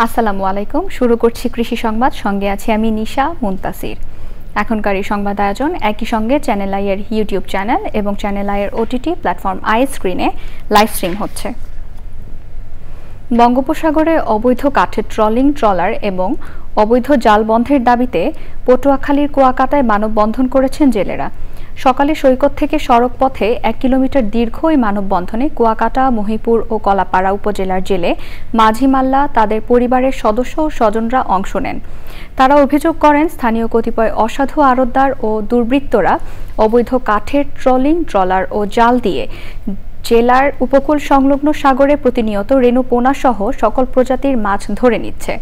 আসসালামু আলাইকুম। শুরু করছি কৃষি সংবাদ, সঙ্গে আছি আমি নিশা মুনতাসির। এখনকার এই সংবাদ আয়োজন একই সঙ্গে চ্যানেল আই এর ইউটিউব চ্যানেল এবং চ্যানেল আই এর ওটিটি প্ল্যাটফর্ম আই স্ক্রিনে লাইভ স্ট্রিম হচ্ছে। বঙ্গোপসাগরে অবৈধ কাঠের ট্রলিং, ট্রলার এবং অবৈধ জাল বন্ধের দাবিতে পটুয়াখালীর কুয়াকাটায় মানববন্ধন করেছেন জেলেরা। সকালে সৈকত থেকে সড়ক পথে 1 কিলোমিটার দীর্ঘ এই মানববন্ধনে কুয়াকাটা, মহিপুর ও কলাপাড়া উপজেলার জেলে মাঝি মাল্লা, তাদের পরিবারের সদস্য ও স্বজনরা অংশ নেন। তারা অভিযোগ করেন, স্থানীয় কতিপয় অসাধু আড়তদার ও দুর্বৃত্তরা অবৈধ কাঠের ট্রলিং, ট্রলার ও জাল দিয়ে জেলার উপকূল সংলগ্ন সাগরে প্রতিনিয়ত রেণু পোনা সহ সকল প্রজাতির মাছ ধরে নিচ্ছে।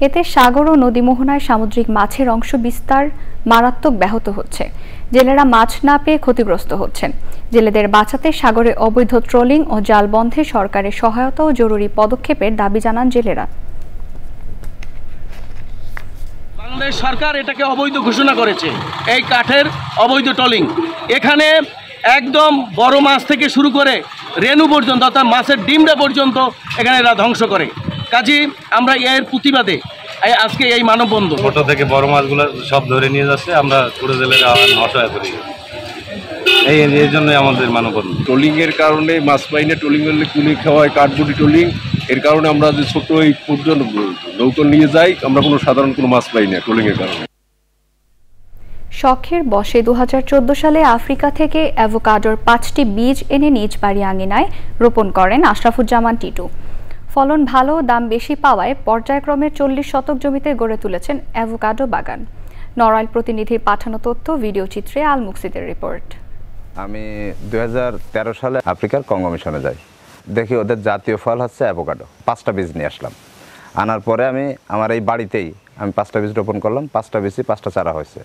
এতে সাগর ও নদী মোহনায় সামুদ্রিক মাছের অংশ বিস্তার মারাত্মক ব্যাহত হচ্ছে। জেলেরা মাছ না পেয়ে ক্ষতিগ্রস্ত হচ্ছেন। জেলেদের বাঁচাতে সাগরে অবৈধ ট্রলিং ও জাল বন্ধে সরকারের সহায়তা ও জরুরি পদক্ষেপের দাবি জানান জেলেরা। বাংলাদেশ সরকার এটাকে অবৈধ ঘোষণা করেছে, এই কাঠের অবৈধ ট্রলিং। এখানে একদম বড় মাছ থেকে শুরু করে রেণু পর্যন্ত, অর্থাৎ মাছের ডিমটা পর্যন্ত এখানে এরা ধ্বংস করে। কাজেই আমরা এর প্রতিবাদে আজকে এই মানববন্ধন। ছোট থেকে বড় মাছগুলো সব ধরে নিয়ে যাচ্ছে, আমরা পুরো জেলেরা অসহায় করি, এই জন্যই আমাদের মানববন্ধন। ট্রলিংয়ের কারণে মাছ পাই না, ট্রলিং করলে কুলি খাওয়ায়, কাঠবুটি ট্রলিং। এর কারণে আমরা যে ছোট এই পর্যন্ত নৌকা নিয়ে যাই, আমরা কোনো সাধারণ কোনো মাছ পাই না ট্রলিংয়ের কারণে। শখের বশে 2014 সালে আফ্রিকা থেকে অ্যাভোকাডোর 5টি বীজ এনে নিজ বাড়ি আঙিনায় রোপণ করেন আশরাফুজ্জামান টিটু। ফলন ভালো, দাম বেশি পাওয়ায় পর্যায়ক্রমে 40 শতক জমিতে গড়ে তুলেছেন অ্যাভোকাডো বাগান। নড়াইল প্রতিনিধির পাঠানো তথ্য, ভিডিও চিত্রে আল মুকসিদের রিপোর্ট। আমি 2013 সালে আফ্রিকার কঙ্গো মিশনে যাই, দেখি ওদের জাতীয় ফল হচ্ছে অ্যাভোকাডো। 5টা বীজ নিয়ে আসলাম। আনার পরে আমি আমার এই বাড়িতেই 5টা বীজ রোপণ করলাম। 5টা বীজই 5টা চারা হয়েছে।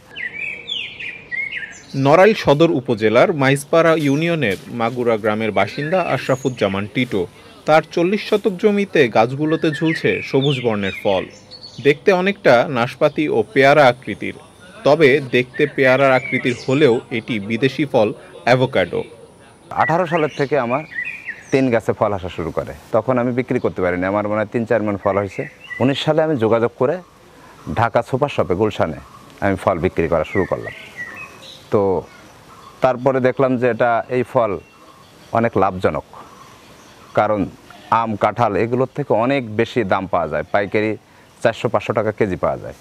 নড়াইল সদর উপজেলার মাইজপাড়া ইউনিয়নের মাগুরা গ্রামের বাসিন্দা আশরাফুজ্জামান টিটু। তার 40 শতক জমিতে গাছগুলোতে ঝুলছে সবুজ বর্ণের ফল। দেখতে অনেকটা নাশপাতি ও পেয়ারা আকৃতির, তবে দেখতে পেয়ারার আকৃতির হলেও এটি বিদেশি ফল অ্যাভোকাডো। 18 সালের থেকে আমার 3 গাছে ফল আসা শুরু করে। তখন আমি বিক্রি করতে পারিনি, আমার মনে হয় 3-4 মণ ফল হয়েছে। 19 সালে আমি যোগাযোগ করে ঢাকা সুপার শপে গুলশানে আমি ফল বিক্রি করা শুরু করলাম। তো তারপরে দেখলাম যে এই ফল অনেক লাভজনক, কারণ আম, কাঁঠাল এগুলোর থেকে অনেক বেশি দাম পাওয়া যায়। পাইকারি 400-500 টাকা কেজি পাওয়া যায়।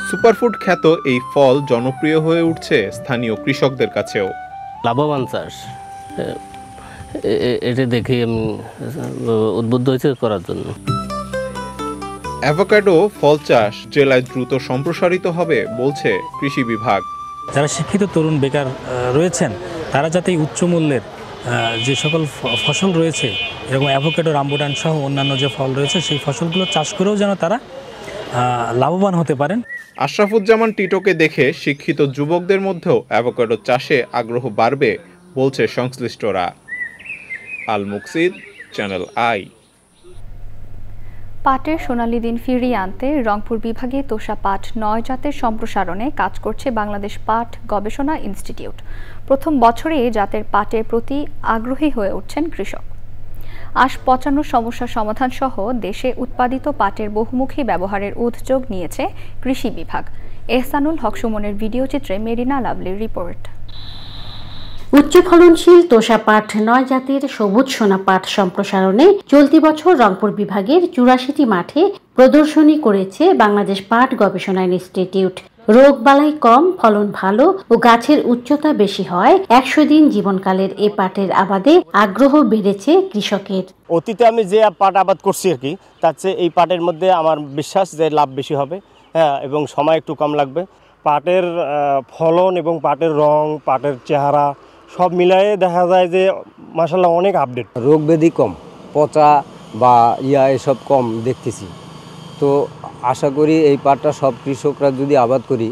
সুপারফুড খ্যাত এই ফল জনপ্রিয় হয়ে উঠছে স্থানীয় কৃষকদের কাছেও। লাভবান চাষ, এটা দেখে আমি উদ্বুদ্ধ হয়েছে করার জন্য। অ্যাভোকাডো ফল চাষ জেলায় দ্রুত সম্প্রসারিত হবে বলছে কৃষি বিভাগ। যারা শিক্ষিত তরুণ বেকার রয়েছেন, তারা যাতে উচ্চ মূল্যের যে সকল ফসল রয়েছে, এরকম অ্যাভোকাডো, রামবুটান সহ অন্যান্য যে ফল রয়েছে, সেই ফসলগুলো চাষ করেও যেন তারা লাভবান হতে পারেন। আশরাফুজ্জামান টিটোকে দেখে শিক্ষিত যুবকদের মধ্যেও অ্যাভোকাডো চাষে আগ্রহ বাড়বে বলছে সংশ্লিষ্টরা। আল মুকসিদ, চ্যানেল আই। পাটের সোনালী দিন ফিরিয়ে আনতে রংপুর বিভাগে তোষা পাট 9 জাতের সম্প্রসারণে কাজ করছে বাংলাদেশ পাট গবেষণা ইনস্টিটিউট। প্রথম বছরে এই জাতের পাটের প্রতি আগ্রহী হয়ে উঠছেন কৃষক। আঁশ পচানোর সমস্যার সমাধান সহ দেশে উৎপাদিত পাটের বহুমুখী ব্যবহারের উদ্যোগ নিয়েছে কৃষি বিভাগ। এহসানুল হক সুমনের ভিডিও চিত্রে মেরিনা লাভলির রিপোর্ট। উচ্চ ফলনশীল তোষা পাট 9 জাতের সবুজ সোনা পাট সম্প্রসারণে চলতি বছর রংপুর বিভাগের 84টি মাঠে প্রদর্শনী করেছে বাংলাদেশ পাট গবেষণা ইনস্টিটিউট। রোগ বালাই কম, ফলন ভালো ও গাছের উচ্চতা বেশি হয় 100 দিন জীবনকালের এ পাটের আবাদে আগ্রহ বেড়েছে কৃষকের। অতীতে আমি যে পাট আবাদ করছি আর কি, তার চেয়ে এই পাটের মধ্যে আমার বিশ্বাস যে লাভ বেশি হবে, হ্যাঁ, এবং সময় একটু কম লাগবে। পাটের ফলন এবং পাটের রং, পাটের চেহারা সব মিলায়ে দেখা যায় যে মাশাআল্লাহ অনেক আপডেট। রোগ ব্যাধি কম, পচা বা এসব কম দেখতেছি। তো আশা করি এই পাটটা সব কৃষকরা যদি আবাদ করি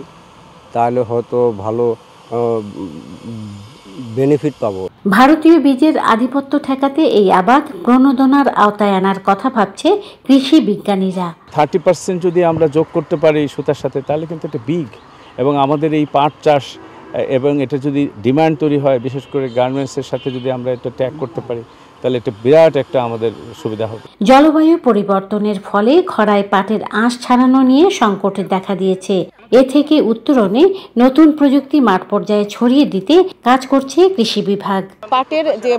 তাহলে হয়তো ভালো বেনিফিট পাবো। ভারতীয় বীজের আধিপত্য ঠেকাতে এই আবাদ প্রণোদনার আওতায় আনার কথা ভাবছে কৃষি বিজ্ঞানীরা। 30% যদি আমরা যোগ করতে পারি সুতার সাথে, তাহলে কিন্তু এটা বিগ, এবং আমাদের এই পাট চাষ এবং এটা যদি ডিমান্ড তৈরি হয়, বিশেষ করে গার্মেন্টসের সাথে যদি আমরা এটা ট্যাগ করতে পারি, তাহলে এটা বিরাট একটা আমাদের সুবিধা হবে। জলবায়ু পরিবর্তনের ফলে খরায় পাটের আঁশ ছাড়ানো নিয়ে সংকট দেখা দিয়েছে। এ থেকে উত্তরণে নতুন প্রযুক্তি মাঠ পর্যায়ে ছড়িয়ে দিতে কাজ করছে কৃষি বিভাগ। পাটের যে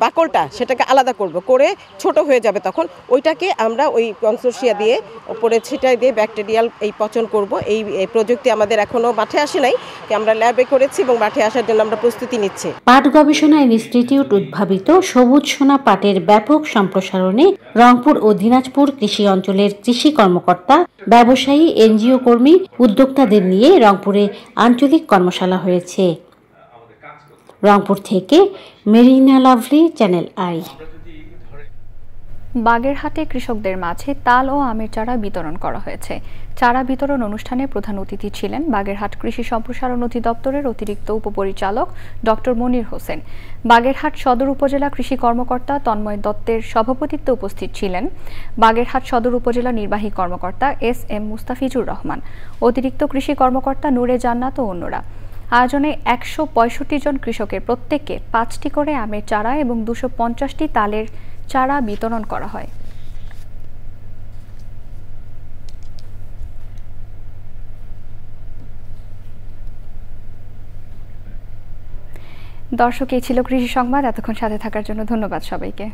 বাকলটা সেটাকে আলাদা করে ছোট হয়ে যাবে, তখন ওইটাকে আমরা ওই কনসোর্সিয়া দিয়ে উপরে ছিটাই দিয়ে ব্যাকটেরিয়াল এই পচন করব। এই প্রযুক্তি আমাদের এখনো মাঠে আসে নাই, আমরা ল্যাবে করেছি এবং মাঠে আসার জন্য আমরা প্রস্তুতি নিচ্ছি। পাট গবেষণা ইনস্টিটিউট উদ্ভাবিত সবুজ সোনা পাটের ব্যাপক সম্প্রসারণে রংপুর ও দিনাজপুর কৃষি অঞ্চলের কৃষি কর্মকর্তা, ব্যবসায়ী, এনজিও কর্মী, উদ্যোক্তাদের নিয়ে রংপুরে আঞ্চলিক কর্মশালা হয়েছে। রংপুর থেকে মেরিনা লাভলি, চ্যানেল আই। বাগেরহাটে কৃষকদের মাঝে তাল ও আমের চারা বিতরণ করা হয়েছে। চারা বিতরণ অনুষ্ঠানে প্রধান অতিথি ছিলেন বাগেরহাট কৃষি সম্প্রসারণ অধিদপ্তরের অতিরিক্ত উপপরিচালক ডক্টর মনির হোসেন। বাগেরহাট সদর উপজেলা কৃষি কর্মকর্তা তন্ময় দত্তের সভাপতিত্বে উপস্থিত ছিলেন বাগেরহাট সদর উপজেলা নির্বাহী কর্মকর্তা এস.এম. মুস্তাফিজুর রহমান, অতিরিক্ত কৃষি কর্মকর্তা নূরে জান্নাত ও অন্যরা। আয়োজনে 165 জন কৃষকের প্রত্যেককে 5টি করে আমের চারা এবং 250টি তালের চারা বিতরণ করা হয়। দর্শক, এই ছিল কৃষি সংবাদ। এতক্ষণ সাথে থাকার জন্য ধন্যবাদ সবাইকে।